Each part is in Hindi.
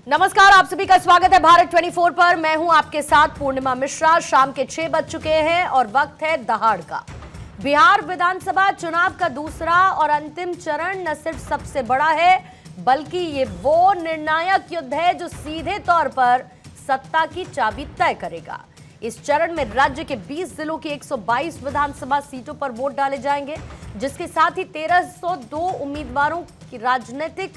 नमस्कार, आप सभी का स्वागत है भारत 24 पर। मैं हूं आपके साथ पूर्णिमा मिश्रा। शाम के 6 बज चुके हैं और वक्त है दहाड़ का। बिहार विधानसभा चुनाव का दूसरा और अंतिम चरण न सिर्फ सबसे बड़ा है, बल्कि ये वो निर्णायक युद्ध है जो सीधे तौर पर सत्ता की चाबी तय करेगा। इस चरण में राज्य के 20 जिलों की 122 विधानसभा सीटों पर वोट डाले जाएंगे, जिसके साथ ही 1302 उम्मीदवारों की राजनीतिक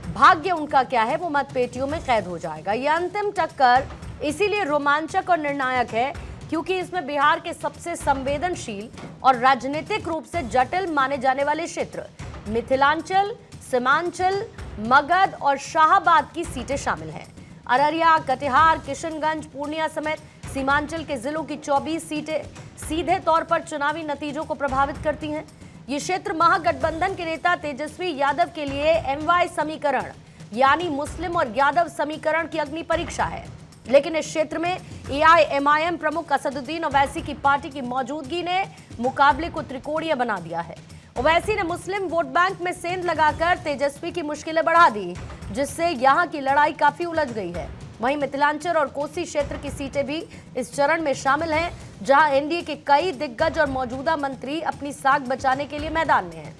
भाग्य उनका क्या है वो मतपेटियों में कैद हो जाएगा। यह अंतिम टक्कर इसीलिए रोमांचक और निर्णायक है क्योंकि इसमें बिहार के सबसे संवेदनशील और राजनीतिक रूप से जटिल माने जाने वाले क्षेत्र मिथिलांचल, सीमांचल, मगध और शाहाबाद की सीटें शामिल हैं। अररिया, कटिहार, किशनगंज, पूर्णिया समेत सीमांचल के जिलों की 24 सीटें सीधे तौर पर चुनावी नतीजों को प्रभावित करती हैं। ये क्षेत्र महागठबंधन के नेता तेजस्वी यादव के लिए एमवाई समीकरण यानी मुस्लिम और यादव समीकरण की अग्नि परीक्षा है। लेकिन इस क्षेत्र में एआईएमआईएम प्रमुख असदुद्दीन ओवैसी की पार्टी की मौजूदगी ने मुकाबले को त्रिकोणीय बना दिया है। ओवैसी ने मुस्लिम वोट बैंक में सेंध लगाकर तेजस्वी की मुश्किलें बढ़ा दी, जिससे यहां की लड़ाई काफी उलझ गई है। वहीं मिथिलांचल और कोसी क्षेत्र की सीटें भी इस चरण में शामिल हैं, जहां एनडीए के कई दिग्गज और मौजूदा मंत्री अपनी साख बचाने के लिए मैदान में हैं।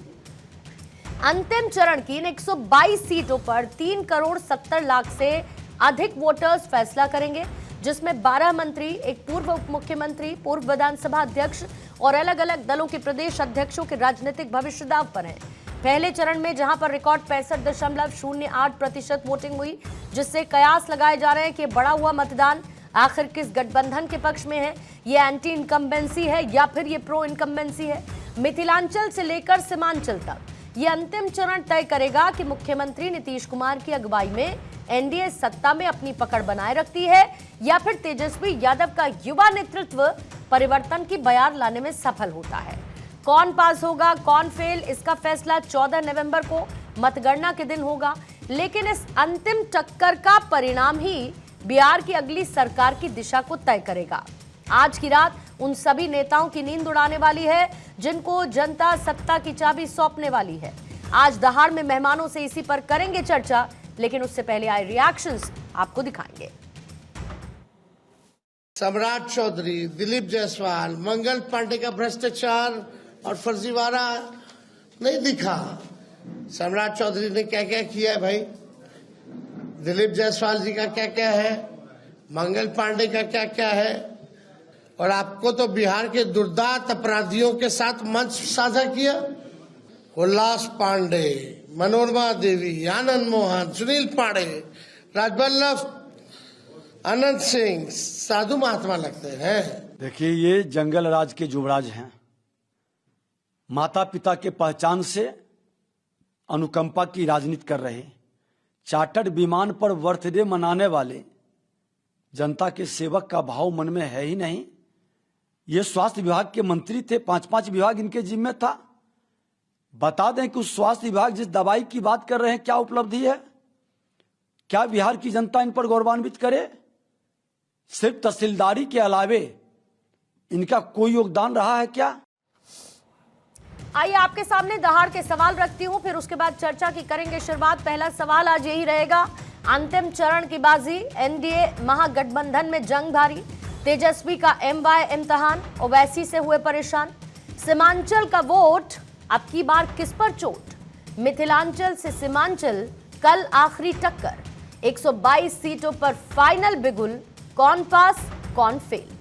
अंतिम चरण की इन 122 सीटों पर 3 करोड़ 70 लाख से अधिक वोटर्स फैसला करेंगे, जिसमें 12 मंत्री, एक पूर्व उप मुख्यमंत्री, पूर्व विधानसभा अध्यक्ष और अलग अलग दलों के प्रदेश अध्यक्षों के राजनीतिक भविष्य दांव पर हैं। पहले चरण में जहां पर रिकॉर्ड 65.08% वोटिंग हुई, जिससे कयास लगाए जा रहे हैं कि बढ़ा हुआ मतदान आखिर किस गठबंधन के पक्ष में है। ये एंटी इनकम्बेंसी है या फिर ये प्रो इनकम्बेंसी है। मिथिलांचल से लेकर सीमांचल तक ये अंतिम चरण तय करेगा कि मुख्यमंत्री नीतीश कुमार की अगुवाई में एनडीए सत्ता में अपनी पकड़ बनाए रखती है या फिर तेजस्वी यादव का युवा नेतृत्व परिवर्तन की बयार लाने में सफल होता है। कौन पास होगा, कौन फेल, इसका फैसला 14 नवंबर को मतगणना के दिन होगा। लेकिन इस अंतिम टक्कर का परिणाम ही बिहार की अगली सरकार की दिशा को तय करेगा। आज की रात उन सभी नेताओं की नींद उड़ाने वाली है जिनको जनता सत्ता की चाबी सौंपने वाली है। आज दहाड़ में मेहमानों से इसी पर करेंगे चर्चा, लेकिन उससे पहले आए रिएक्शंस आपको दिखाएंगे। सम्राट चौधरी, दिलीप जायसवाल, मंगल पांडे का भ्रष्टाचार और फर्जीवाड़ा नहीं दिखा। सम्राट चौधरी ने क्या क्या किया है भाई, दिलीप जायसवाल जी का क्या क्या है, मंगल पांडे का क्या क्या है, और आपको तो बिहार के दुर्दांत अपराधियों के साथ मंच साझा किया। उल्लास पांडे, मनोरमा देवी, आनंद मोहन, सुनील पांडे, राजवल्लभ, अनंत सिंह साधु महात्मा लगते हैं। देखिए, ये जंगल राज के युवराज हैं। माता पिता के पहचान से अनुकंपा की राजनीति कर रहे, चार्टर्ड विमान पर बर्थडे मनाने वाले, जनता के सेवक का भाव मन में है ही नहीं। ये स्वास्थ्य विभाग के मंत्री थे, 5 विभाग इनके जिम्मे था। बता दें कि उस स्वास्थ्य विभाग जिस दवाई की बात कर रहे हैं, क्या उपलब्धि है? क्या बिहार की जनता इन पर गौरवान्वित करे? सिर्फ तहसीलदारी के अलावे इनका कोई योगदान रहा है क्या? आइए आपके सामने दहाड़ के सवाल रखती हूं, फिर उसके बाद चर्चा की करेंगे शुरुआत। पहला सवाल आज यही रहेगा, अंतिम चरण की बाजी, एनडीए महागठबंधन में जंग भारी, तेजस्वी का एमवाई इम्तिहान, ओवैसी से हुए परेशान। सीमांचल का वोट अब की बार किस पर चोट? मिथिलांचल से सीमांचल कल आखिरी टक्कर, 122 सीटों पर फाइनल बिगुल, कौन पास कौन फेल।